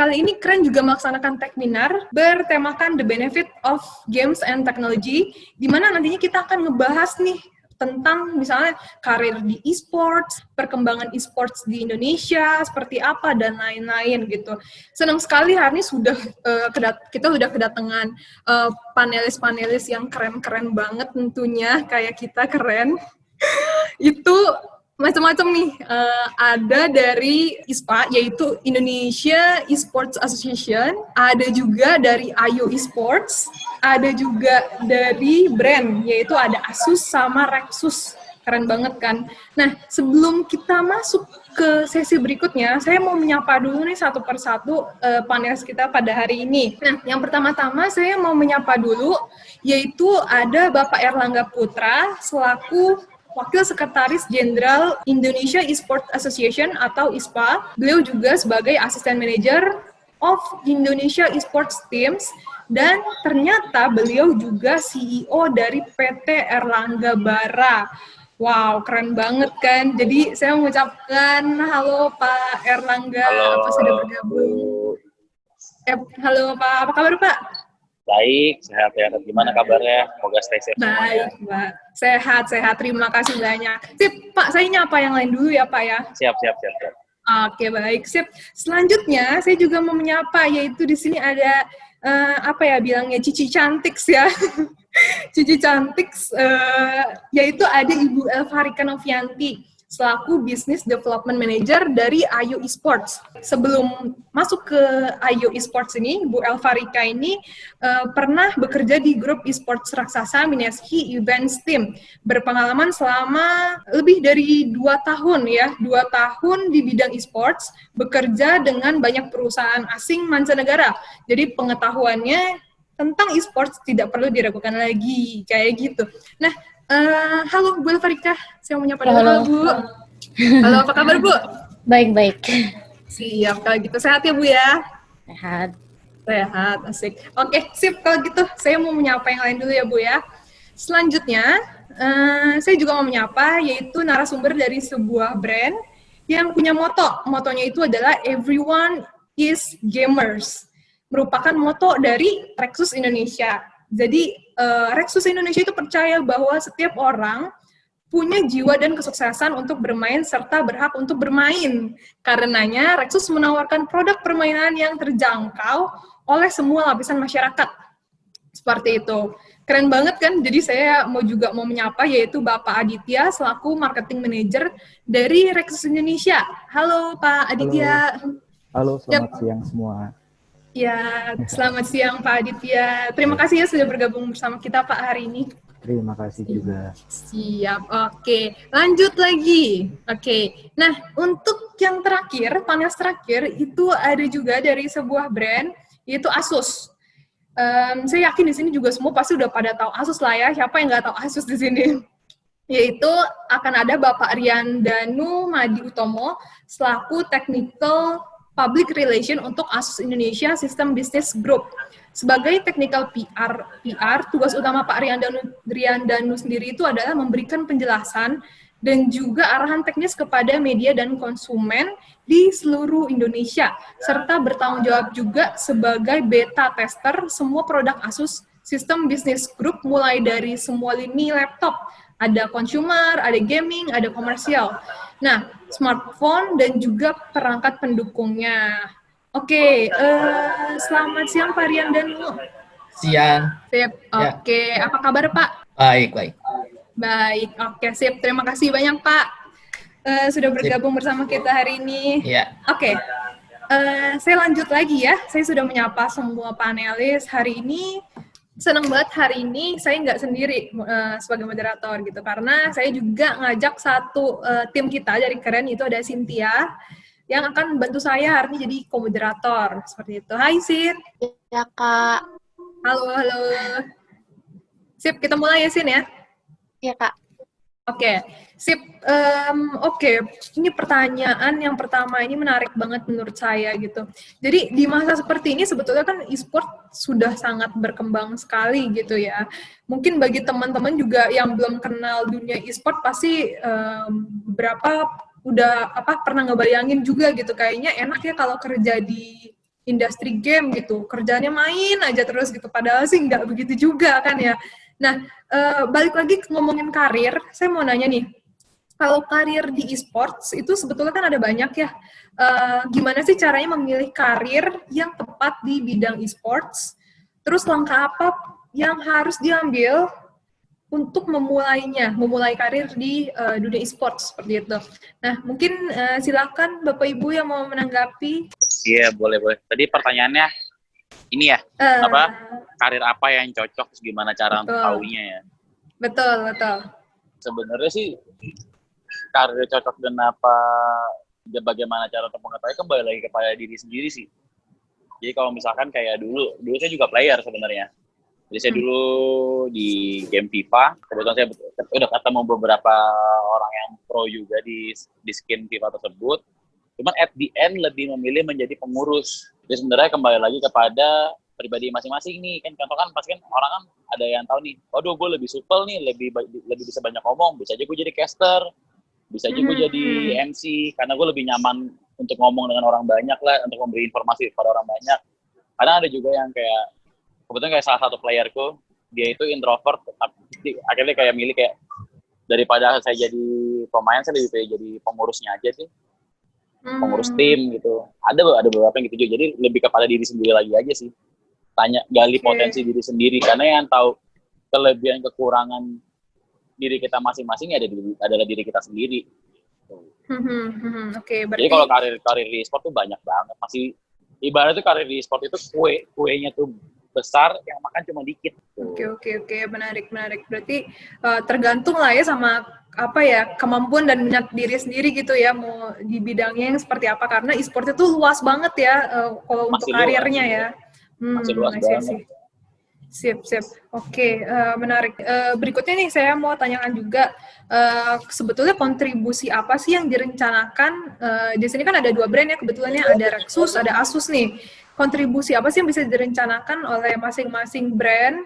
kali ini Keren juga melaksanakan Techminar bertemakan The Benefit of Games and Technology, di mana nantinya kita akan ngebahas nih tentang misalnya karir di e-sports, perkembangan e-sports di Indonesia, seperti apa, dan lain-lain gitu. Senang sekali hari ini kita sudah kedatangan panelis-panelis yang keren-keren banget tentunya, kayak kita keren. Itu macam-macam nih, ada dari ISPA, yaitu Indonesia Esports Association, ada juga dari Ayo Esports, ada juga dari brand, yaitu ada Asus sama Rexus. Keren banget kan? Nah, sebelum kita masuk ke sesi berikutnya, saya mau menyapa dulu nih satu persatu panelis kita pada hari ini. Nah, yang pertama-tama saya mau menyapa dulu, yaitu ada Bapak Erlangga Putra, selaku Wakil Sekretaris Jenderal Indonesia Esports Association atau ISPA. Beliau juga sebagai Asisten Manager of Indonesia Esports Teams, dan ternyata beliau juga CEO dari PT Erlangga Bara. Wow, keren banget kan? Jadi saya mengucapkan halo Pak Erlangga, halo, apa sudah bergabung? Halo Pak, apa kabar Pak? Baik, sehat ya. Gimana kabarnya? Semoga stay safe semuanya. Baik, Mbak. Sehat. Terima kasih banyak. Sip, Pak, saya nyapa yang lain dulu ya, Pak ya. Siap. Oke, baik. Sip. Selanjutnya, saya juga mau menyapa, yaitu di sini ada, bilangnya Cici Cantik ya. Cici Cantik, yaitu ada Ibu Elvarika Novianti, selaku Business Development Manager dari Ayo Esports. Sebelum masuk ke Ayo Esports ini, Bu Elvarika ini pernah bekerja di grup esports raksasa Mineski Events Team, berpengalaman selama lebih dari 2 tahun ya, 2 tahun di bidang esports, bekerja dengan banyak perusahaan asing mancanegara. Jadi pengetahuannya tentang esports tidak perlu diragukan lagi, kayak gitu. Nah, halo Bu Elvarika, saya mau nyapa dulu. Halo Bu. Halo, apa kabar Bu? Baik. Siap, kalau gitu sehat ya Bu ya? Sehat, asik. Oke, sip, kalau gitu saya mau menyapa yang lain dulu ya Bu ya. Selanjutnya, saya juga mau menyapa, yaitu narasumber dari sebuah brand yang punya motonya itu adalah Everyone is Gamers, merupakan moto dari Rexus Indonesia. Jadi Rexus Indonesia itu percaya bahwa setiap orang punya jiwa dan kesuksesan untuk bermain serta berhak untuk bermain. Karenanya Rexus menawarkan produk permainan yang terjangkau oleh semua lapisan masyarakat. Seperti itu. Keren banget kan? Jadi saya mau menyapa, yaitu Bapak Aditya selaku Marketing Manager dari Rexus Indonesia. Halo Pak Aditya. Halo, selamat siang semua. Ya, selamat siang Pak Aditya. Terima kasih ya sudah bergabung bersama kita Pak hari ini. Terima kasih juga. Siap, oke. Lanjut lagi. Oke. Nah, untuk yang terakhir, panelis terakhir, itu ada juga dari sebuah brand, yaitu Asus. Saya yakin di sini juga semua pasti udah pada tahu Asus lah ya. Siapa yang nggak tahu Asus di sini? Yaitu akan ada Bapak Rian Danu Madi Utomo, selaku Technical Public Relation untuk Asus Indonesia System Business Group. Sebagai technical PR, tugas utama Pak Rian Danu sendiri itu adalah memberikan penjelasan dan juga arahan teknis kepada media dan konsumen di seluruh Indonesia, serta bertanggung jawab juga sebagai beta tester semua produk Asus System Business Group, mulai dari semua lini laptop, ada consumer, ada gaming, ada komersial. Nah, smartphone dan juga perangkat pendukungnya. Oke, selamat siang Pak Rian Danu. Siang. Sip, oke. Ya. Apa kabar Pak? Baik. Baik, oke sip. Terima kasih banyak Pak sudah bergabung bersama kita hari ini. Iya. Oke, saya lanjut lagi ya. Saya sudah menyapa semua panelis hari ini. Senang banget hari ini saya nggak sendiri sebagai moderator gitu, karena saya juga ngajak satu tim kita dari Keren, itu ada Cynthia yang akan bantu saya hari ini jadi co-moderator seperti itu. Hai Sin. Ya Kak. Halo. Sip, kita mulai ya Sin ya. Iya Kak. Oke, sip. Oke, ini pertanyaan yang pertama ini menarik banget menurut saya gitu. Jadi di masa seperti ini sebetulnya kan e-sport sudah sangat berkembang sekali gitu ya. Mungkin bagi teman-teman juga yang belum kenal dunia e-sport pasti beberapa udah pernah ngebayangin juga gitu, kayaknya enak ya kalau kerja di industri game gitu, kerjanya main aja terus gitu, padahal sih nggak begitu juga kan ya. Nah, balik lagi ngomongin karir, saya mau nanya nih, kalau karir di e-sports itu sebetulnya kan ada banyak ya. Gimana sih caranya memilih karir yang tepat di bidang e-sports? Terus langkah apa yang harus diambil untuk memulai karir di dunia e-sports seperti itu. Nah, mungkin silakan Bapak Ibu yang mau menanggapi. Iya, boleh. Tadi pertanyaannya ini ya, apa karir apa yang cocok, terus gimana cara untuk tahunya ya? Betul. Sebenarnya sih karir cocok dan apa, bagaimana cara untuk mengetahui kembali lagi kepada diri sendiri sih. Jadi kalau misalkan kayak dulu saya juga player sebenarnya. Jadi saya dulu di game FIFA, kebetulan saya udah ketemu beberapa orang yang pro juga di skin FIFA tersebut. Cuman at the end lebih memilih menjadi pengurus. Jadi sebenarnya kembali lagi kepada pribadi masing-masing nih. Kan contoh pasti kan orang kan ada yang tahu nih, waduh gue lebih supel nih, lebih bisa banyak ngomong, bisa aja gue jadi caster, bisa aja gue jadi MC, karena gue lebih nyaman untuk ngomong dengan orang banyak lah, untuk memberi informasi kepada orang banyak. Kadang ada juga yang kayak, kebetulan kayak salah satu playerku, dia itu introvert, tapi akhirnya kayak milih kayak, daripada saya jadi pemain, saya lebih pilih jadi pengurusnya aja sih. Pengurus tim gitu. Ada beberapa yang gitu juga, jadi lebih kepada diri sendiri lagi aja sih. Gali potensi diri sendiri, karena yang tahu kelebihan kekurangan diri kita masing-masing adalah diri kita sendiri. Berarti... Jadi kalau karir di e-sport tuh banyak banget. Masih ibaratnya karir di e-sport itu kuenya tuh besar, yang makan cuma dikit. Oke, menarik. Berarti tergantung lah ya sama apa ya, kemampuan dan minat diri sendiri gitu ya, mau di bidangnya yang seperti apa, karena e-sport itu luas banget ya kalau untuk karirnya ya. Masih luas banget. Sip. Oke, menarik. Berikutnya nih saya mau tanyakan juga, sebetulnya kontribusi apa sih yang direncanakan? Di sini kan ada 2 brand ya, kebetulannya ada Rexus, ada Asus nih. Kontribusi apa sih yang bisa direncanakan oleh masing-masing brand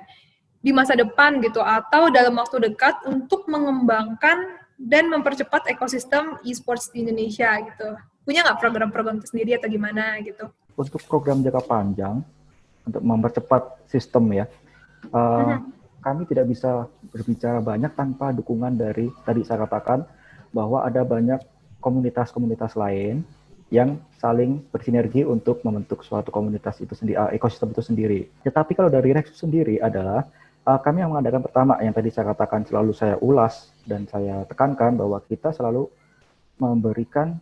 di masa depan gitu, atau dalam waktu dekat untuk mengembangkan dan mempercepat ekosistem e-sports di Indonesia gitu? Punya nggak program-program tersendiri atau gimana gitu? Untuk program jangka panjang, untuk mempercepat sistem ya, kami tidak bisa berbicara banyak tanpa dukungan dari, tadi saya katakan, bahwa ada banyak komunitas-komunitas lain yang saling bersinergi untuk membentuk suatu komunitas itu sendiri, ekosistem itu sendiri. Tetapi kalau dari Rexus sendiri adalah, kami yang mengadakan pertama, yang tadi saya katakan selalu saya ulas dan saya tekankan bahwa kita selalu memberikan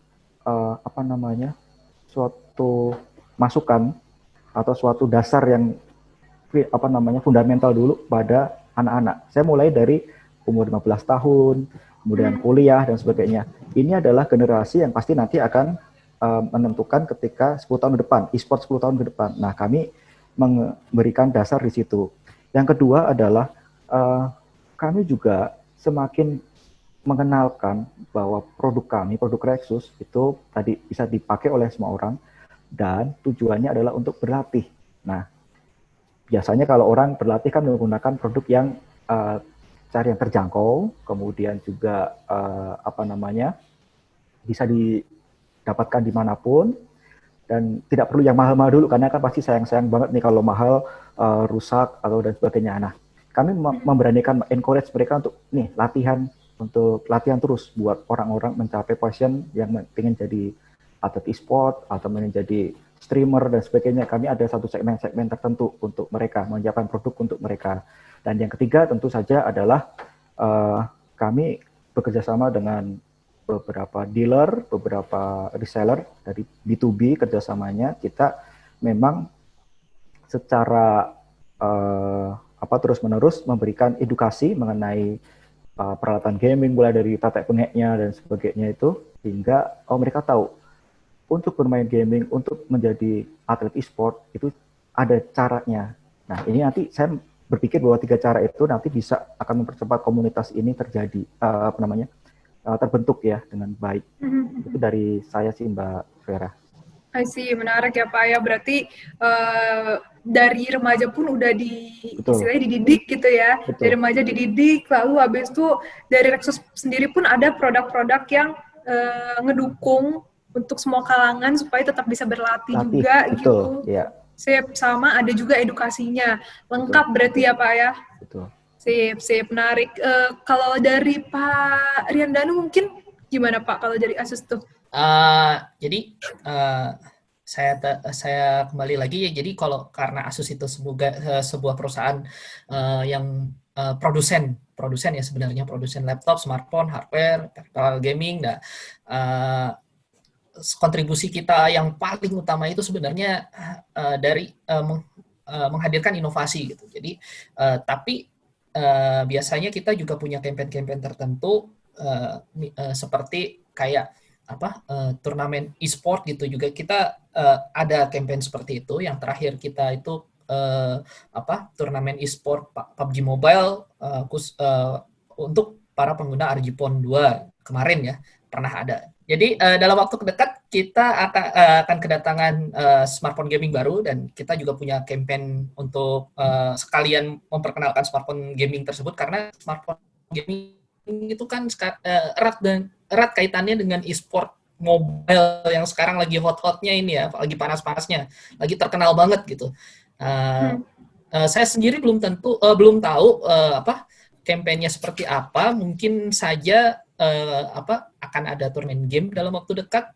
suatu masukan atau suatu dasar yang fundamental dulu pada anak-anak. Saya mulai dari umur 15 tahun, kemudian kuliah dan sebagainya. Ini adalah generasi yang pasti nanti akan menentukan ketika 10 tahun ke depan, e-sport 10 tahun ke depan. Nah, kami memberikan dasar di situ. Yang kedua adalah kami juga semakin mengenalkan bahwa produk kami, produk Rexus itu tadi bisa dipakai oleh semua orang dan tujuannya adalah untuk berlatih. Nah, biasanya kalau orang berlatih kan menggunakan produk yang cara yang terjangkau, kemudian juga bisa didapatkan dimanapun dan tidak perlu yang mahal-mahal dulu karena kan pasti sayang-sayang banget nih kalau mahal rusak atau dan sebagainya. Nah, kami memberanikan encourage mereka untuk latihan terus buat orang-orang mencapai passion yang ingin jadi atlet e-sport atau menjadi streamer dan sebagainya. Kami ada satu segmen tertentu untuk mereka, menyiapkan produk untuk mereka. Dan yang ketiga tentu saja adalah kami bekerja sama dengan beberapa dealer, beberapa reseller dari B2B kerjasamanya. Kita memang secara terus-menerus memberikan edukasi mengenai peralatan gaming, mulai dari tetek bengeknya dan sebagainya itu, hingga mereka tahu untuk bermain gaming, untuk menjadi atlet e-sport itu ada caranya. Nah, ini nanti saya berpikir bahwa 3 cara itu nanti akan mempercepat komunitas ini terbentuk ya dengan baik. Itu dari saya sih, Mbak Vera. I see, menarik ya Pak ya. Berarti dari remaja pun udah istilahnya dididik gitu ya. Betul. Dari remaja dididik, lalu habis itu dari Rexus sendiri pun ada produk-produk yang ngedukung untuk semua kalangan supaya tetap bisa berlatih Latih, juga betul, gitu. ya, Sip, sama ada juga edukasinya. Lengkap berarti ya Pak ya? betul. Sip, menarik. Kalau dari Pak Riandanu mungkin gimana Pak kalau dari Asus tuh? Jadi saya kembali lagi ya. Jadi kalau karena Asus itu sebuah perusahaan yang produsen ya sebenarnya, produsen laptop, smartphone, hardware, peripheral gaming. Nah, kontribusi kita yang paling utama itu sebenarnya dari menghadirkan inovasi gitu. Jadi tapi biasanya kita juga punya campaign-campaign tertentu seperti kayak turnamen e-sport gitu juga kita ada campaign seperti itu. Yang terakhir kita itu turnamen e-sport PUBG Mobile untuk para pengguna RG Phone 2 kemarin ya pernah ada. Jadi dalam waktu dekat kita akan kedatangan smartphone gaming baru dan kita juga punya campaign untuk sekalian memperkenalkan smartphone gaming tersebut karena smartphone gaming itu kan erat kaitannya dengan e-sport mobile yang sekarang lagi hot-hotnya ini ya, lagi panas-panasnya, lagi terkenal banget gitu. Saya sendiri belum tahu kampanye seperti apa, mungkin saja akan ada turnamen game dalam waktu dekat.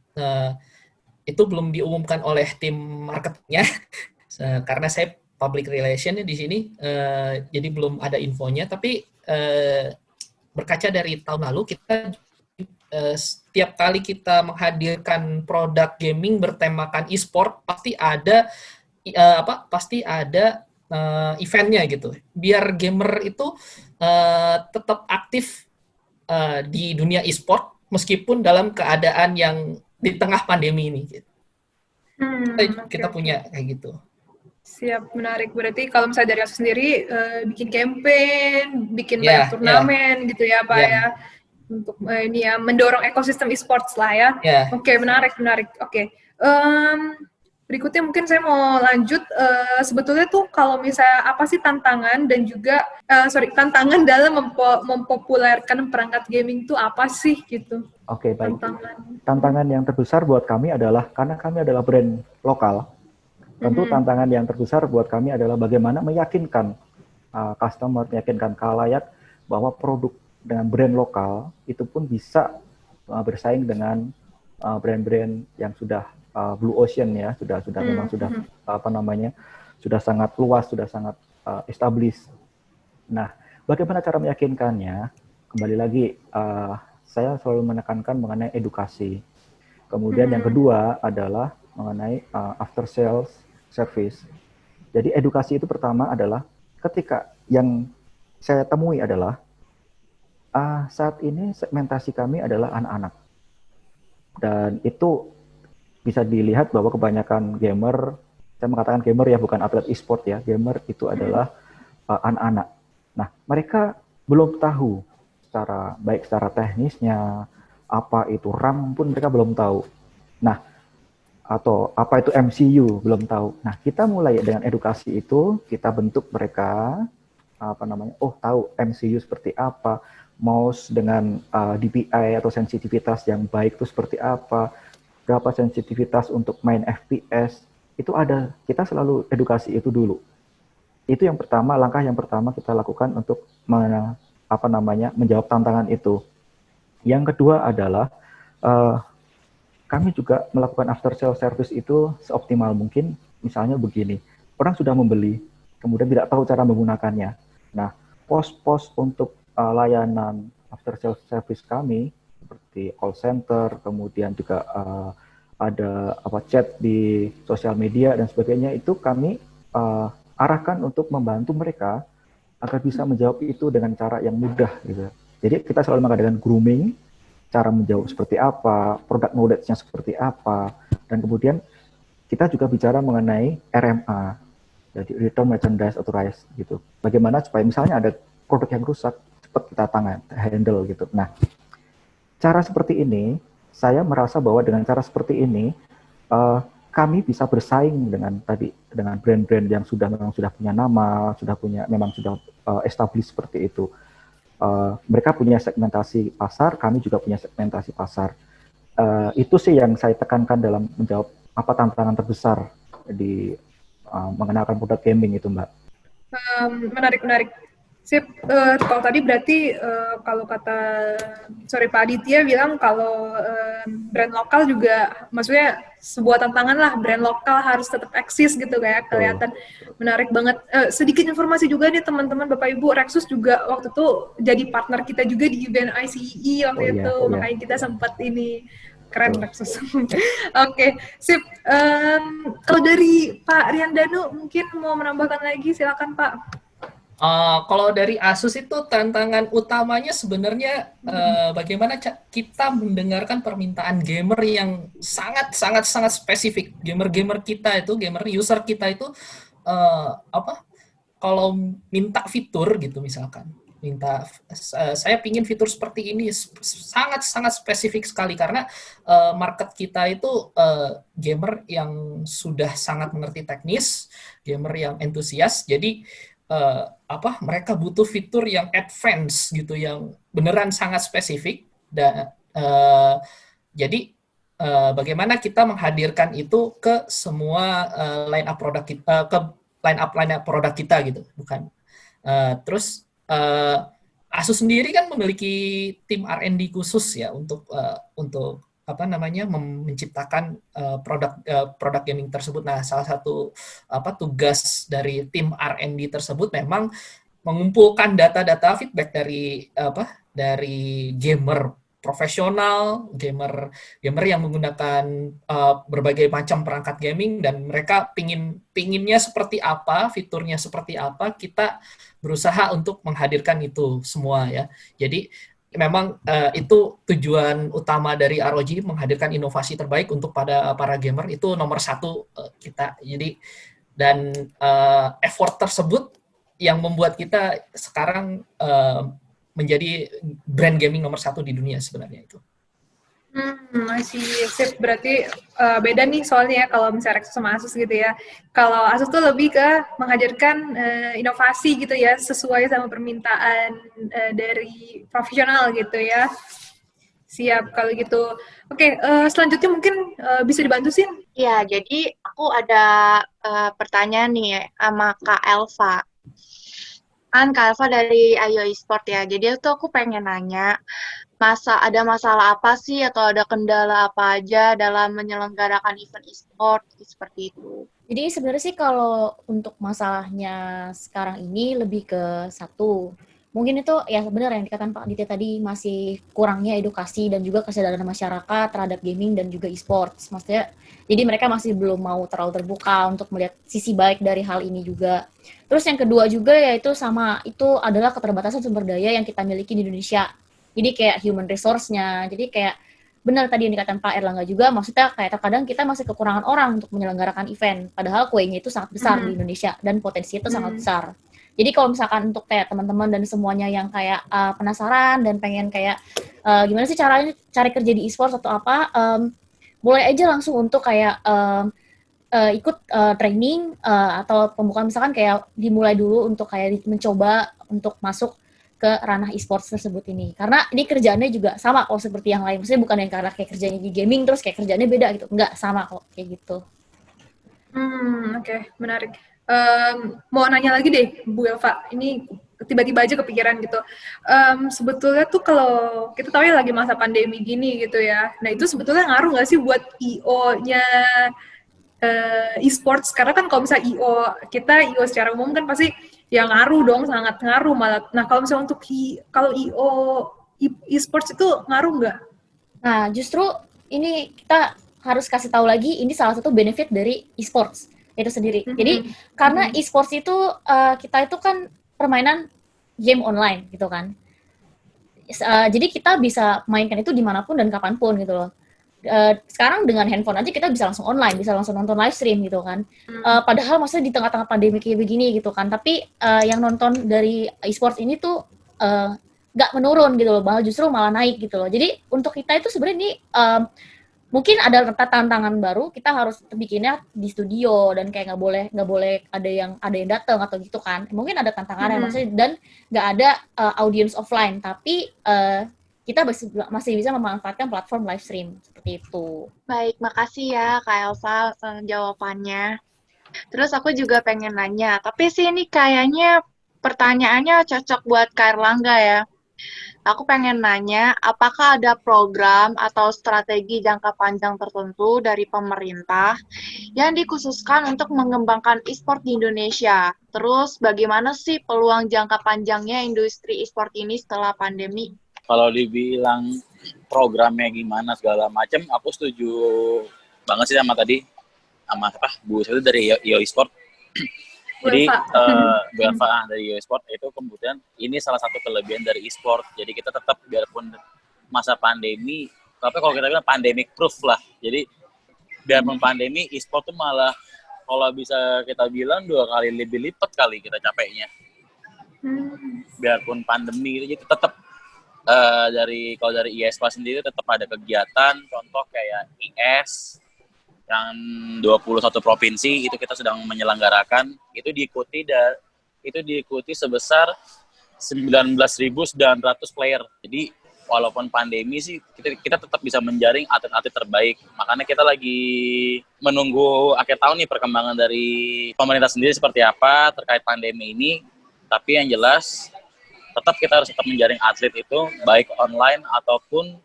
Itu belum diumumkan oleh tim marketingnya karena saya public relation di sini, jadi belum ada infonya. Tapi berkaca dari tahun lalu kita setiap kali kita menghadirkan produk gaming bertemakan e-sport pasti ada eventnya gitu. Biar gamer itu tetap aktif di dunia e-sport meskipun dalam keadaan yang di tengah pandemi ini. Gitu. Kita punya kayak gitu. Siap, menarik. Berarti kalau misalnya dari Asus sendiri bikin campaign, bikin banyak turnamen gitu ya Pak ya. Untuk ini ya mendorong ekosistem e-sports lah ya. Oke, menarik. Oke. Berikutnya mungkin saya mau lanjut, sebetulnya tuh kalau misalnya apa sih tantangan dan juga, tantangan dalam mempopulerkan perangkat gaming tuh apa sih gitu? Oke, baik. Tantangan yang terbesar buat kami adalah, karena kami adalah brand lokal, tentu tantangan yang terbesar buat kami adalah bagaimana meyakinkan customer, meyakinkan khalayak bahwa produk dengan brand lokal itu pun bisa bersaing dengan brand-brand yang sudah blue ocean ya, memang sudah sudah sangat luas, sudah sangat established. Nah, bagaimana cara meyakinkannya? Kembali lagi, saya selalu menekankan mengenai edukasi. Kemudian yang kedua adalah mengenai after sales service. Jadi edukasi itu pertama adalah ketika yang saya temui adalah saat ini segmentasi kami adalah anak-anak. Dan itu bisa dilihat bahwa kebanyakan gamer, saya mengatakan gamer ya, bukan atlet e-sport ya, gamer itu adalah anak-anak. Nah, mereka belum tahu baik secara teknisnya, apa itu RAM pun mereka belum tahu. Nah, atau apa itu MCU belum tahu. Nah, kita mulai dengan edukasi itu, kita bentuk mereka, tahu MCU seperti apa, mouse dengan DPI atau sensitivitas yang baik itu seperti apa, berapa sensitivitas untuk main FPS, itu ada, kita selalu edukasi itu dulu. Itu yang pertama, langkah yang pertama kita lakukan untuk menjawab tantangan itu. Yang kedua adalah kami juga melakukan after sale service itu seoptimal mungkin. Misalnya begini, orang sudah membeli, kemudian tidak tahu cara menggunakannya. Nah, pos-pos untuk layanan after sale service kami seperti call center, kemudian juga ada chat di sosial media dan sebagainya, itu kami arahkan untuk membantu mereka agar bisa menjawab itu dengan cara yang mudah gitu. Jadi kita selalu mengadakan grooming, cara menjawab seperti apa, product knowledge-nya seperti apa, dan kemudian kita juga bicara mengenai RMA, jadi Return Merchandise Authorized gitu. Bagaimana supaya misalnya ada produk yang rusak, cepat kita handle gitu. Nah, cara seperti ini, saya merasa bahwa dengan cara seperti ini, kami bisa bersaing dengan brand-brand yang memang sudah punya nama, sudah established seperti itu. Mereka punya segmentasi pasar, kami juga punya segmentasi pasar. Itu sih yang saya tekankan dalam menjawab apa tantangan terbesar di mengenalkan produk gaming itu, Mbak. Menarik. Sip, kalau tadi berarti kalau kata Pak Aditya bilang kalau brand lokal juga maksudnya sebuah tantangan lah, brand lokal harus tetap eksis gitu kayak kelihatan menarik banget. Sedikit informasi juga nih teman-teman Bapak Ibu, Rexus juga waktu itu jadi partner kita juga di event ICEE waktu itu, makanya kita sempat ini keren Rexus. Oke, sip. Kalau dari Pak Riandanu mungkin mau menambahkan lagi, silakan Pak. Kalau dari Asus itu tantangan utamanya sebenarnya bagaimana kita mendengarkan permintaan gamer yang sangat spesifik. Gamer kita itu, gamer user kita itu kalau minta fitur gitu misalkan, saya pingin fitur seperti ini, sangat spesifik sekali karena market kita itu gamer yang sudah sangat mengerti teknis, gamer yang entusias, jadi mereka butuh fitur yang advance gitu, yang beneran sangat spesifik. Dan jadi bagaimana kita menghadirkan itu ke semua line up produk kita, ke line up produk kita gitu, bukan. Terus Asus sendiri kan memiliki tim R&D khusus ya untuk menciptakan produk gaming tersebut. Nah, salah satu tugas dari tim R&D tersebut memang mengumpulkan data-data feedback dari gamer profesional, gamer yang menggunakan berbagai macam perangkat gaming, dan mereka pinginnya seperti apa, fiturnya seperti apa, kita berusaha untuk menghadirkan itu semua ya. Jadi memang itu tujuan utama dari ROG, menghadirkan inovasi terbaik untuk para gamer, itu nomor satu kita. Jadi dan effort tersebut yang membuat kita sekarang menjadi brand gaming nomor satu di dunia sebenarnya itu. Masih sip, berarti beda nih soalnya ya kalau misalnya Rexus sama Asus gitu ya. Kalau Asus tuh lebih ke menghadirkan inovasi gitu ya, sesuai sama permintaan dari profesional gitu ya. Siap kalau gitu. Oke, selanjutnya mungkin bisa dibantu Sin? Ya, jadi aku ada pertanyaan nih sama Kak Elva. Kan Kak Elva dari Ayo Esport ya, jadi itu aku pengen nanya, ada masalah apa sih atau ada kendala apa aja dalam menyelenggarakan event e-sport seperti itu? Jadi sebenarnya sih kalau untuk masalahnya sekarang ini lebih ke satu, mungkin itu ya benar yang dikatakan Pak Aditya tadi, masih kurangnya edukasi dan juga kesadaran masyarakat terhadap gaming dan juga e-sports. Maksudnya jadi mereka masih belum mau terlalu terbuka untuk melihat sisi baik dari hal ini juga. Terus yang kedua juga yaitu itu adalah keterbatasan sumber daya yang kita miliki di Indonesia. Jadi kayak human resource-nya, jadi kayak benar tadi yang dikatakan Pak Erlangga juga, maksudnya kayak terkadang kita masih kekurangan orang untuk menyelenggarakan event, padahal kuenya itu sangat besar di Indonesia dan potensinya itu sangat besar. Jadi kalau misalkan untuk kayak teman-teman dan semuanya yang kayak penasaran dan pengen kayak gimana sih caranya cari kerja di e-sports atau apa, mulai aja langsung untuk kayak ikut training atau pembukaan, misalkan kayak dimulai dulu untuk kayak mencoba untuk masuk ke ranah e-sports tersebut ini. Karena ini kerjaannya juga sama kok seperti yang lain. Maksudnya bukan yang karena kayak kerjanya di gaming terus kayak kerjaannya beda gitu. Enggak, sama kok kayak gitu. Oke, menarik. Mau nanya lagi deh, Bu Elva. Ini tiba-tiba aja kepikiran gitu. Sebetulnya tuh kalau kita tahu ya lagi masa pandemi gini gitu ya. Nah itu sebetulnya ngaruh nggak sih buat IO-nya e-sports? Karena kan kalau misalnya IO secara umum kan pasti ya ngaruh dong, sangat ngaruh malah. Nah kalau misalnya untuk kalau IO e-sports itu ngaruh nggak? Nah justru ini kita harus kasih tahu lagi, ini salah satu benefit dari e-sports itu sendiri. Jadi karena e-sports itu kita itu kan permainan game online gitu kan. Jadi kita bisa mainkan itu dimanapun dan kapanpun gitu loh. Sekarang dengan handphone aja kita bisa langsung online, bisa langsung nonton live stream gitu kan. Padahal maksudnya di tengah-tengah pandemi kayak begini gitu kan. Tapi yang nonton dari e-sports ini tuh nggak menurun gitu loh, malah naik gitu loh. Jadi untuk kita itu sebenarnya ini mungkin ada tantangan baru, kita harus bikinnya di studio dan kayak nggak boleh ada yang datang atau gitu kan. Mungkin ada tantangannya maksudnya, dan nggak ada audience offline, tapi kita masih bisa memanfaatkan platform live stream seperti itu. Baik, makasih ya Kak Elsa jawabannya. Terus aku juga pengen nanya, tapi sih ini kayaknya pertanyaannya cocok buat Kak Erlangga ya. Aku pengen nanya, apakah ada program atau strategi jangka panjang tertentu dari pemerintah yang dikhususkan untuk mengembangkan e-sport di Indonesia? Terus bagaimana sih peluang jangka panjangnya industri e-sport ini setelah pandemi? Kalau dibilang programnya gimana segala macam, aku setuju banget sih sama tadi sama apa Bu itu dari IO Esport. Jadi Bu Elva dari IO Esport itu kemudian ini salah satu kelebihan dari e-sport. Jadi kita tetap biarpun masa pandemi, tapi kalau kita bilang pandemic proof lah. Jadi biarpun pandemi, e-sport tuh malah kalau bisa kita bilang 2 kali lebih lipat kali kita capeknya. Biarpun pandemi gitu, jadi tetap kalau dari ISPA sendiri tetap ada kegiatan, contoh kayak IS yang 21 provinsi itu kita sedang menyelenggarakan, itu diikuti sebesar 19.900 player. Jadi walaupun pandemi sih kita tetap bisa menjaring atlet-atlet terbaik. Makanya kita lagi menunggu akhir tahun nih perkembangan dari pemerintah sendiri seperti apa terkait pandemi ini. Tapi yang jelas kita harus tetap menjaring atlet itu baik online ataupun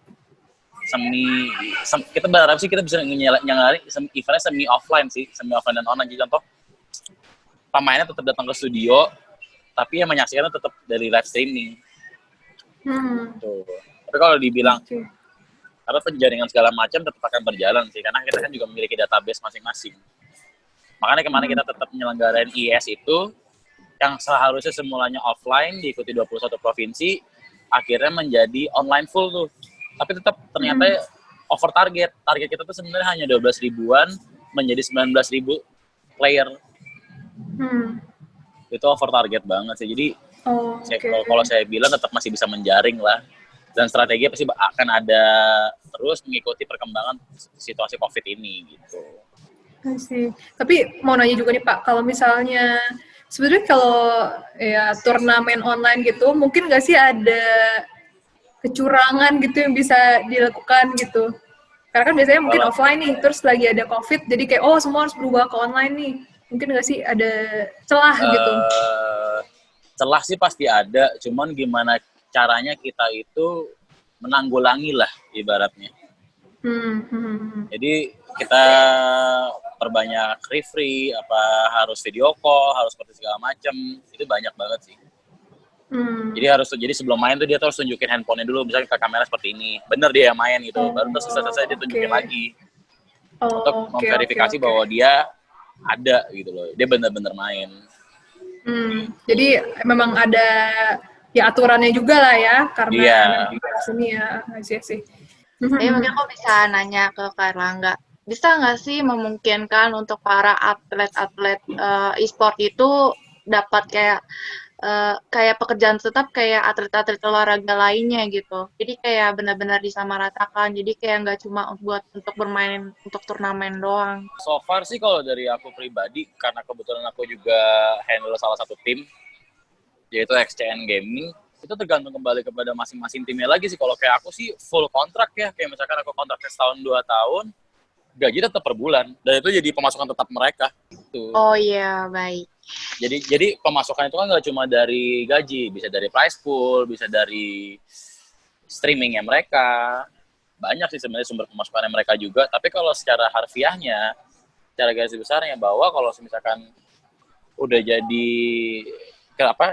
kita berharap sih kita bisa nyengari eventnya semi offline dan online. Jadi contoh pemainnya tetap datang ke studio tapi yang menyaksikan tetap dari live streaming. Tuh. Tapi kalau dibilang karena penjaringan segala macam tetap akan berjalan sih, karena kita kan juga memiliki database masing-masing. Makanya kemarin kita tetap menyelenggarain IS itu yang seharusnya semulanya offline diikuti 21 provinsi, akhirnya menjadi online full tuh. Tapi tetap ternyata over target. Target kita tuh sebenarnya hanya 12 ribuan menjadi 19.000 player. Itu over target banget sih. Jadi kalau saya bilang tetap masih bisa menjaring lah. Dan strategi pasti akan ada terus mengikuti perkembangan situasi COVID ini gitu. Tapi mau nanya juga nih Pak, kalau misalnya sebenarnya kalau ya turnamen online gitu, mungkin nggak sih ada kecurangan gitu yang bisa dilakukan gitu? Karena kan biasanya mungkin offline nih, terus lagi ada COVID, jadi kayak semua harus berubah ke online nih. Mungkin nggak sih ada celah gitu? Celah sih pasti ada, cuman gimana caranya kita itu menanggulangi lah ibaratnya. Jadi kita perbanyak referee, harus video call, harus seperti segala macam, itu banyak banget sih. Jadi sebelum main tuh dia harus tunjukin handphonenya dulu, misalnya ke kamera seperti ini, bener dia yang main gitu, baru terus selesai dia tunjukin lagi untuk memverifikasi bahwa dia ada gitu loh, dia bener-bener main. Jadi memang ada ya aturannya juga lah ya, karena sini ya sih. Jadi mungkin aku bisa nanya ke Kak Erlangga, bisa nggak sih memungkinkan untuk para atlet-atlet e-sport itu dapat kayak pekerjaan tetap kayak atlet-atlet olahraga lainnya gitu. Jadi kayak benar-benar disamaratakan. Jadi kayak nggak cuma untuk bermain untuk turnamen doang. So far sih kalau dari aku pribadi, karena kebetulan aku juga handle salah satu tim, yaitu XCN Gaming, itu tergantung kembali kepada masing-masing timnya lagi sih. Kalau kayak aku sih full kontrak ya, kayak misalkan aku kontraknya setahun 2 tahun, gaji tetap per bulan, dan itu jadi pemasukan tetap mereka. Gitu. Oh iya, baik. Jadi pemasukan itu kan nggak cuma dari gaji, bisa dari prize pool, bisa dari streamingnya mereka, banyak sih sebenarnya sumber pemasukannya mereka juga. Tapi kalau secara harfiahnya, secara garis besarnya bahwa kalau misalkan udah jadi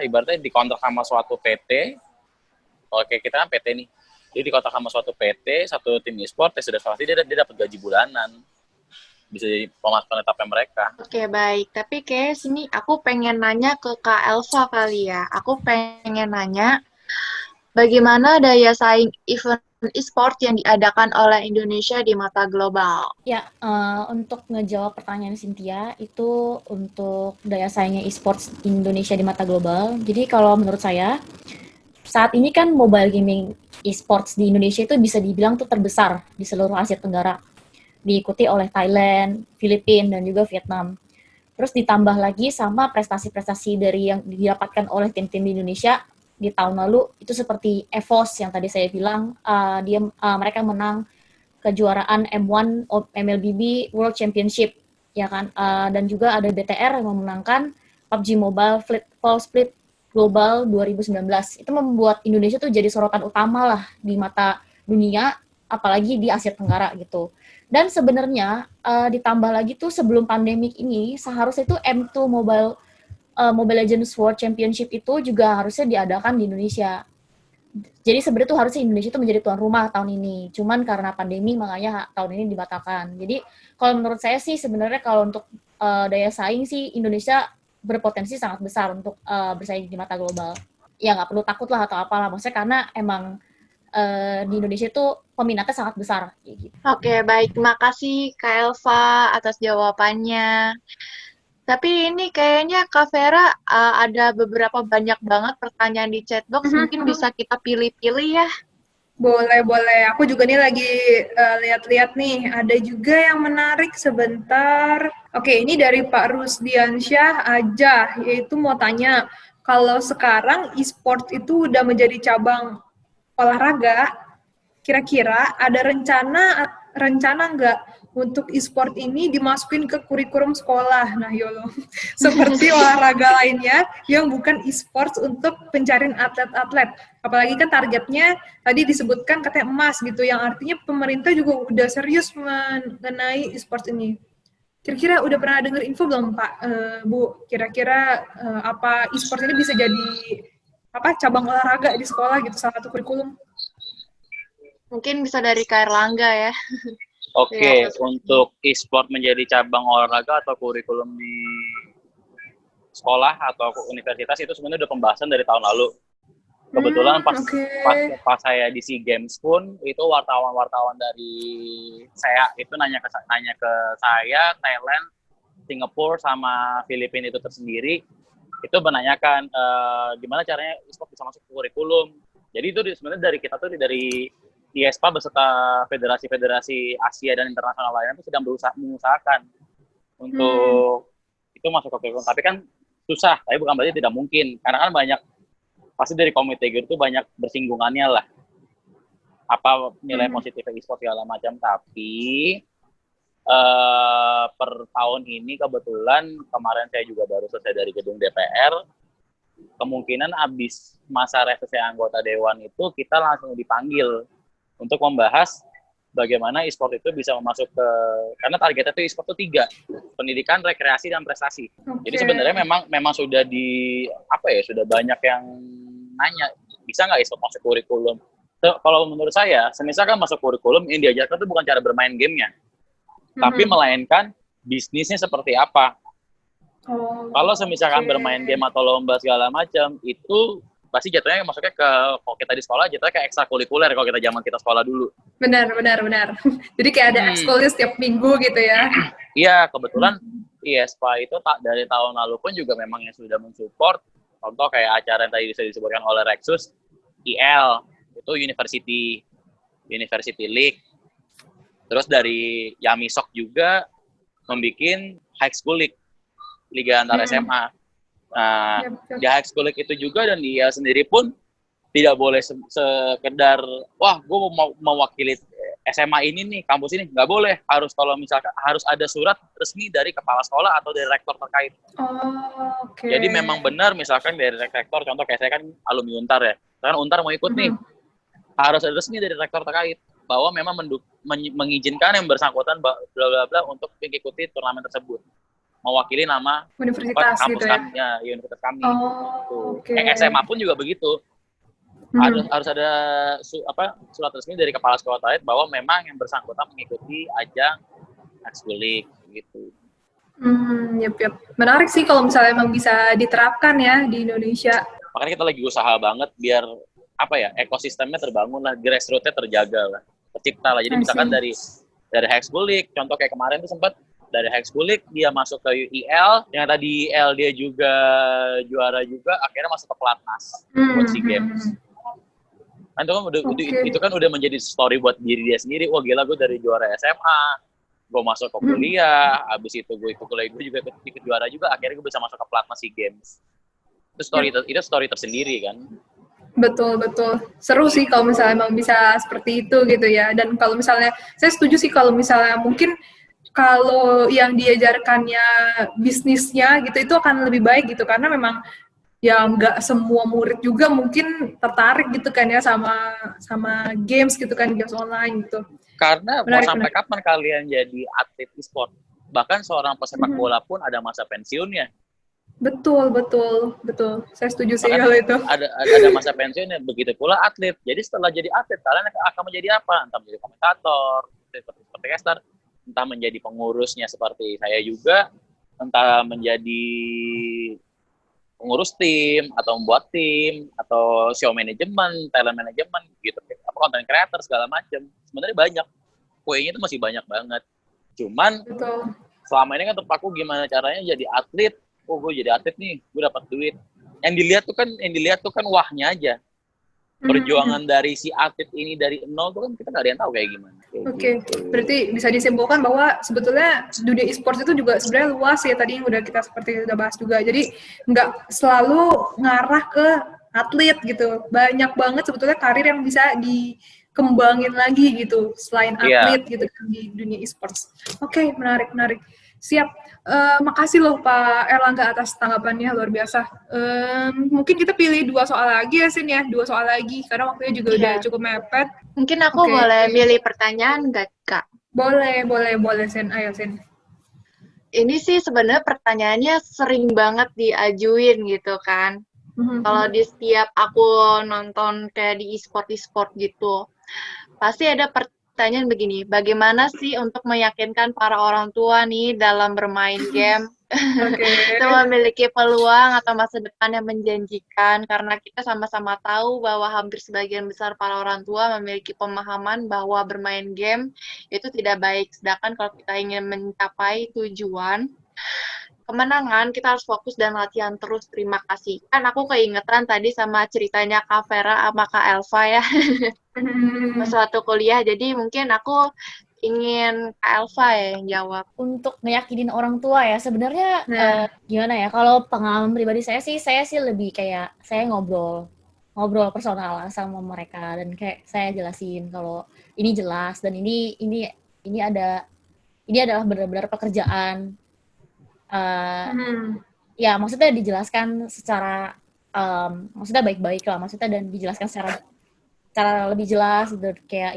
ibaratnya dikontrak sama suatu PT, kalau kayak kita kan PT nih, jadi dikontrak sama suatu PT, satu tim e-sport, ya sudah pasti dia dapat gaji bulanan, bisa jadi pemasukan tetapnya mereka. Oke, baik. Tapi kayak sini aku pengen nanya ke Kak Elva kali ya. Aku pengen nanya, bagaimana daya saing event e-sport yang diadakan oleh Indonesia di mata global? Ya, untuk ngejawab pertanyaan Cynthia, itu untuk daya saingnya e-sports Indonesia di mata global. Jadi kalau menurut saya, saat ini kan mobile gaming e-sports di Indonesia itu bisa dibilang tuh terbesar di seluruh Asia Tenggara. Diikuti oleh Thailand, Filipina, dan juga Vietnam. Terus ditambah lagi sama prestasi-prestasi dari yang didapatkan oleh tim-tim di Indonesia, di tahun lalu itu seperti EVOS yang tadi saya bilang, mereka menang kejuaraan M1 MLBB World Championship, ya kan? Dan juga ada BTR yang memenangkan PUBG Mobile Fall Split Global 2019. Itu membuat Indonesia tuh jadi sorotan utama lah di mata dunia, apalagi di Asia Tenggara gitu. Dan sebenarnya ditambah lagi tuh sebelum pandemik ini seharusnya itu M2 Mobile Legends World Championship itu juga harusnya diadakan di Indonesia. Jadi sebenarnya tuh harusnya Indonesia tuh menjadi tuan rumah tahun ini. Cuman karena pandemi makanya tahun ini dibatalkan. Jadi kalau menurut saya sih sebenarnya kalau untuk daya saing sih Indonesia berpotensi sangat besar untuk bersaing di mata global. Ya nggak perlu takut lah atau apalah. Maksudnya karena emang di Indonesia itu peminatnya sangat besar. Gitu. Oke, baik. Terima kasih Kak Elva atas jawabannya. Tapi ini kayaknya Kak Vera ada beberapa banyak banget pertanyaan di chatbox. Mungkin bisa kita pilih-pilih ya. Boleh, boleh. Aku juga nih lagi lihat-lihat nih. Ada juga yang menarik sebentar. Oke, ini dari Pak Rusdiansyah aja. Yaitu mau tanya, kalau sekarang e-sport itu udah menjadi cabang olahraga, kira-kira ada rencana nggak untuk e-sport ini dimasukin ke kurikulum sekolah? Nah, YOLO. Seperti olahraga lainnya yang bukan e-sport untuk pencarian atlet-atlet. Apalagi kan targetnya tadi disebutkan katanya emas gitu, yang artinya pemerintah juga udah serius mengenai e-sport ini. Kira-kira udah pernah dengar info belum, Pak, Bu? Kira-kira apa e-sport ini bisa jadi cabang olahraga di sekolah gitu, salah satu kurikulum? Mungkin bisa dari Kak Erlangga ya. Oke, untuk e-sport menjadi cabang olahraga atau kurikulum di sekolah atau universitas itu sebenarnya udah pembahasan dari tahun lalu. Kebetulan pas saya di SEA Games pun itu wartawan-wartawan dari saya itu nanya ke saya, Thailand, Singapura sama Filipina itu tersendiri itu menanyakan gimana caranya e-sport bisa masuk ke kurikulum. Jadi itu sebenarnya dari kita tuh dari IESPA beserta federasi-federasi Asia dan internasional lainnya itu sedang mengusahakan untuk itu masuk ke kurikulum. Tapi kan susah, tapi bukan berarti tidak mungkin. Karena kan banyak, pasti dari komite itu banyak bersinggungannya lah. Apa nilai positif e-sport segala macam. Tapi per tahun ini kebetulan kemarin saya juga baru selesai dari gedung DPR. Kemungkinan habis masa reses anggota Dewan itu kita langsung dipanggil untuk membahas bagaimana e-sport itu bisa masuk ke, karena targetnya itu e-sport itu 3, pendidikan, rekreasi, dan prestasi. Jadi sebenarnya memang sudah sudah banyak yang nanya, bisa nggak e-sport masuk kurikulum? Kalau menurut saya, semisal kan masuk kurikulum, yang diajarkan itu bukan cara bermain gamenya, tapi melainkan bisnisnya seperti apa. Kalau semisalkan bermain game atau lomba segala macam, itu pasti jatuhnya masuknya ke, kalau kita di sekolah jatuhnya kayak ekstrakurikuler kalau kita sekolah dulu. Benar. Jadi kayak ada ekskulnya setiap minggu gitu ya. Iya, kebetulan IESPA itu dari tahun lalu pun juga memang yang sudah mensupport. Contoh kayak acara yang tadi bisa disebutkan oleh Rexus, IL, itu University League. Terus dari Yamisok juga membuat High School League, Liga Antar SMA. Nah, di High School League itu juga dan dia sendiri pun tidak boleh sekedar, wah gue mau mewakili SMA ini nih, kampus ini, nggak boleh. Harus kalau misalkan harus ada surat resmi dari kepala sekolah atau dari rektor terkait. Jadi memang benar misalkan dari rektor, contoh kayak saya kan alumni Untar ya, kan Untar mau ikut nih, harus ada resmi dari rektor terkait bahwa memang mengizinkan yang bersangkutan bla bla bla untuk mengikuti turnamen tersebut, mewakili nama universitas kampus gitu ya? Universitas kami. Kayak SMA pun juga begitu. Harus ada surat resmi dari kepala sekolah terkait bahwa memang yang bersangkutan mengikuti ajang High League gitu. Yep. Menarik sih kalau misalnya emang bisa diterapkan ya di Indonesia. Makanya kita lagi usaha banget biar ekosistemnya terbangun lah, grassroots-nya terjaga lah, tercipta lah. Jadi misalkan dari High School League, contoh kayak kemarin tuh sempat dari High School League dia masuk ke UEL, yang tadi IL dia juga juara juga, akhirnya masuk ke pelatnas buat SEA Games. Kan itu kan udah menjadi story buat diri dia sendiri. Wah gila, gue dari juara SMA, gue masuk ke kuliah, abis itu gue ikut kuliah, gue juga ikut juara juga, akhirnya gue bisa masuk ke pelatnas SEA Games. Itu story tersendiri kan. Betul, betul. Seru sih kalau misalnya emang bisa seperti itu gitu ya. Dan kalau misalnya, saya setuju sih kalau misalnya mungkin kalau yang diajarkannya bisnisnya gitu, itu akan lebih baik gitu. Karena memang ya nggak semua murid juga mungkin tertarik gitu kan ya sama sama games gitu kan, games online gitu. Karena mau Menarik, sampai menarik. kapan kalian jadi atlet e-sport? Bahkan seorang pesepak bola pun ada masa pensiunnya. Betul, betul, betul. Saya setuju sih Bahkan kalau itu. ada masa pensiunnya. Begitu pula atlet. Jadi setelah jadi atlet, kalian akan menjadi apa? Entah menjadi komentator, seperti caster, entah menjadi pengurusnya seperti saya juga, entah menjadi pengurus tim, atau membuat tim, atau show manajemen, talent manajemen, gitu. Apa content creator, segala macam. Sebenarnya banyak. Kuenya itu masih banyak banget. Cuman, Betul. selama ini kan terpaku gimana caranya jadi atlet. Oh, gue jadi atlet nih, gue dapat duit. Yang dilihat tuh kan wahnya aja. Perjuangan dari si atlet ini dari nol tuh kan kita nggak ada yang tahu kayak gimana. Oke, berarti bisa disimpulkan bahwa sebetulnya dunia e-sports itu juga sebenarnya luas ya, tadi yang udah kita seperti udah bahas juga. Jadi nggak selalu ngarah ke atlet gitu. Banyak banget sebetulnya karir yang bisa dikembangin lagi gitu selain Iya. atlet gitu kan di dunia e-sports. Oke, menarik, menarik. Siap. Makasih loh Pak Erlangga atas tanggapannya, luar biasa. Mungkin kita pilih 2 soal lagi ya, Sin ya. 2 soal lagi karena waktunya juga udah Iya. cukup mepet. Mungkin aku Oke. boleh pilih pertanyaan nggak, Kak? Boleh, Sen. Ayo, Sen. Ini sih sebenarnya pertanyaannya sering banget diajuin gitu kan. Kalau di setiap aku nonton kayak di e-sport gitu, pasti ada pertanyaan begini, bagaimana sih untuk meyakinkan para orang tua nih dalam bermain game Oke. itu memiliki peluang atau masa depan yang menjanjikan, karena kita sama-sama tahu bahwa hampir sebagian besar para orang tua memiliki pemahaman bahwa bermain game itu tidak baik, sedangkan kalau kita ingin mencapai tujuan kemenangan, kita harus fokus dan latihan terus. Terima kasih. Kan aku keingetan tadi sama ceritanya Kak Vera sama Kak Elva ya, pas waktu kuliah. Jadi mungkin aku ingin Kak Elva ya yang jawab. Untuk ngeyakinin orang tua ya, sebenarnya Nah. gimana ya, kalau pengalaman pribadi saya sih lebih kayak, saya ngobrol personal lah sama mereka, dan kayak saya jelasin kalau ini jelas, dan ini adalah benar-benar pekerjaan. Ya maksudnya dijelaskan secara maksudnya baik-baik lah, maksudnya, dan dijelaskan secara lebih jelas gitu, kayak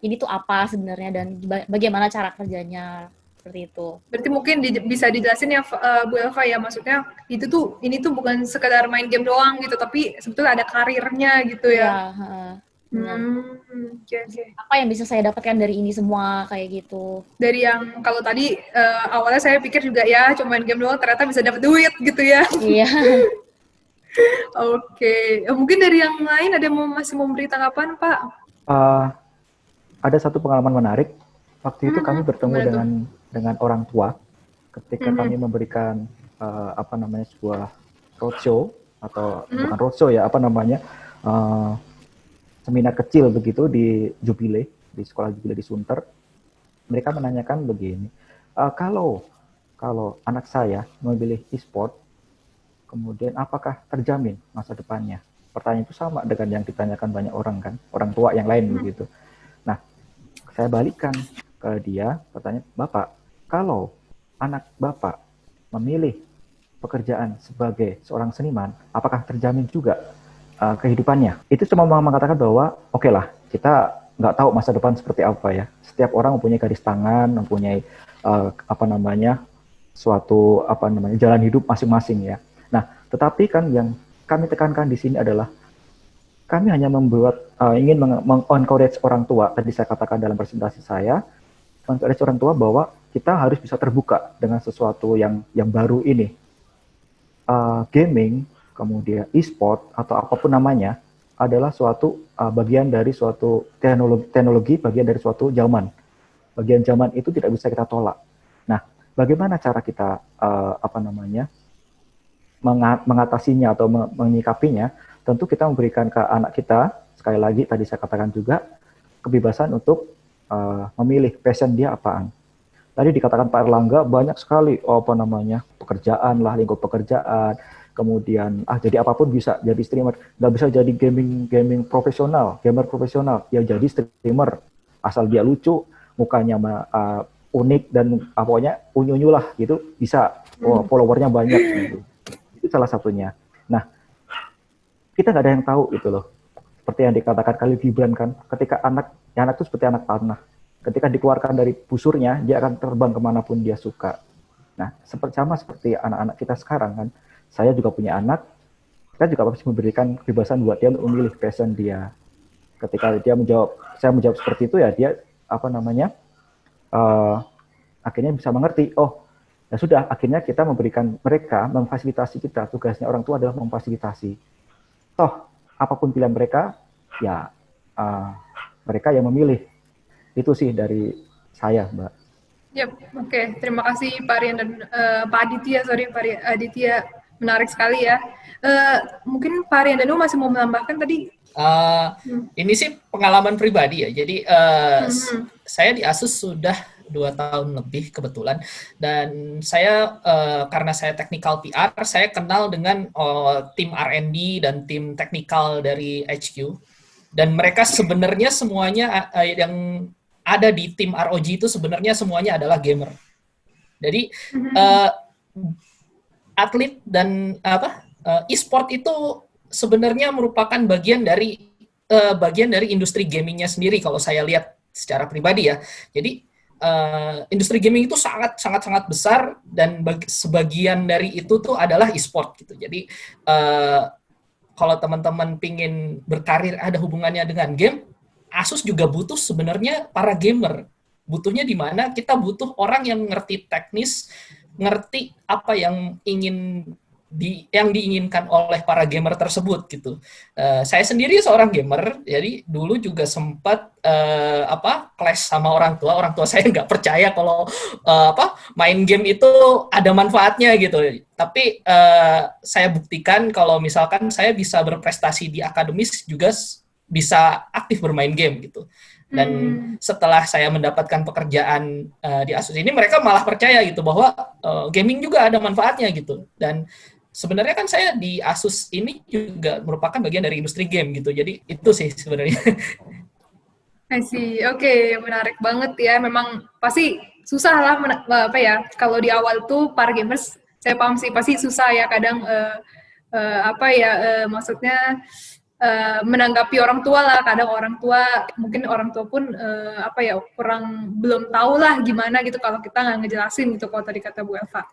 ini tuh apa sebenarnya dan bagaimana cara kerjanya, seperti itu. Berarti mungkin bisa dijelasin ya Bu Elva ya, maksudnya ini tuh bukan sekedar main game doang gitu, tapi sebetulnya ada karirnya gitu ya. Oke. Apa yang bisa saya dapatkan dari ini semua, kayak gitu. Dari yang kalau tadi awalnya saya pikir juga ya cuma main game doang, ternyata bisa dapat duit gitu ya. Iya. Oke. Mungkin dari yang lain ada masih mau beri tanggapan, Pak? Ada satu pengalaman menarik. Waktu itu kami bertemu dengan orang tua ketika kami memberikan sebuah roadshow, atau bukan roadshow ya, seminar kecil begitu di Jubile, di sekolah Jubile di Sunter. Mereka menanyakan begini, kalau anak saya memilih e-sport, kemudian apakah terjamin masa depannya? Pertanyaan itu sama dengan yang ditanyakan banyak orang kan, orang tua yang lain begitu. Nah, saya balikkan ke dia, pertanyaan, Bapak, kalau anak Bapak memilih pekerjaan sebagai seorang seniman, apakah terjamin juga kehidupannya? Itu cuma mengatakan bahwa oke lah, kita nggak tahu masa depan seperti apa ya. Setiap orang mempunyai garis tangan, mempunyai suatu jalan hidup masing-masing ya. Nah, tetapi kan yang kami tekankan di sini adalah kami hanya ingin mengencourage orang tua. Tadi saya katakan dalam presentasi saya, mengencourage orang tua bahwa kita harus bisa terbuka dengan sesuatu yang baru ini. Gaming, kemudian e-sport atau apapun namanya, adalah suatu bagian dari suatu teknologi, bagian dari suatu zaman. Bagian zaman itu tidak bisa kita tolak. Nah, bagaimana cara kita mengatasinya atau menyikapinya? Tentu kita memberikan ke anak kita, sekali lagi tadi saya katakan juga, kebebasan untuk memilih passion dia apaan. Tadi dikatakan Pak Erlangga banyak sekali pekerjaan lah, lingkup pekerjaan, kemudian jadi apapun bisa jadi streamer, nggak bisa jadi gamer profesional, ya jadi streamer asal dia lucu, mukanya unik dan pokoknya unyu-unyu lah gitu, bisa followernya banyak gitu. Itu salah satunya. Nah, kita nggak ada yang tahu gitu loh. Seperti yang dikatakan Khalil Gibran kan, ketika anak itu seperti anak panah. Ketika dikeluarkan dari busurnya, dia akan terbang kemanapun dia suka. Nah, seperti anak-anak kita sekarang kan, saya juga punya anak, kita juga pasti memberikan kebebasan buat dia untuk memilih passion dia. Ketika saya menjawab seperti itu ya, dia akhirnya bisa mengerti, ya sudah, akhirnya kita memberikan mereka, memfasilitasi kita, tugasnya orang tua adalah memfasilitasi. Toh, apapun pilihan mereka, ya mereka yang memilih. Itu sih dari saya, Mbak. Yap, oke. Terima kasih Pak Rian dan Pak Aditya. Menarik sekali ya. Mungkin Pak Rian dan masih mau menambahkan tadi? Ini sih pengalaman pribadi ya. Jadi saya di Asus sudah 2 tahun lebih kebetulan, dan saya karena saya technical PR, saya kenal dengan tim R&D dan tim teknikal dari HQ, dan mereka sebenarnya semuanya yang ada di tim ROG itu sebenarnya semuanya adalah gamer. Jadi atlet dan e-sport itu sebenarnya merupakan bagian dari industri gamingnya sendiri kalau saya lihat secara pribadi ya. Jadi industri gaming itu sangat besar, dan sebagian dari itu tuh adalah e-sport gitu. Jadi kalau teman-teman pingin berkarir ada hubungannya dengan game, Asus juga butuh sebenarnya para gamer. Butuhnya di mana kita butuh orang yang ngerti teknis, ngerti apa yang diinginkan oleh para gamer tersebut gitu. Saya sendiri seorang gamer, jadi dulu juga sempat clash sama orang tua saya nggak percaya kalau main game itu ada manfaatnya gitu. Tapi saya buktikan kalau misalkan saya bisa berprestasi di akademis juga bisa aktif bermain game gitu. Dan setelah saya mendapatkan pekerjaan di Asus ini, mereka malah percaya gitu bahwa gaming juga ada manfaatnya gitu. Dan sebenarnya kan saya di Asus ini juga merupakan bagian dari industri game gitu. Jadi itu sih sebenarnya. I see. Oke, menarik banget ya. Memang pasti susah lah kalau di awal tuh para gamers, saya paham sih pasti susah ya kadang maksudnya menanggapi orang tua lah. Kadang mungkin orang tua pun kurang belum tahu lah gimana gitu kalau kita nggak ngejelasin gitu kalau tadi kata Bu Elva.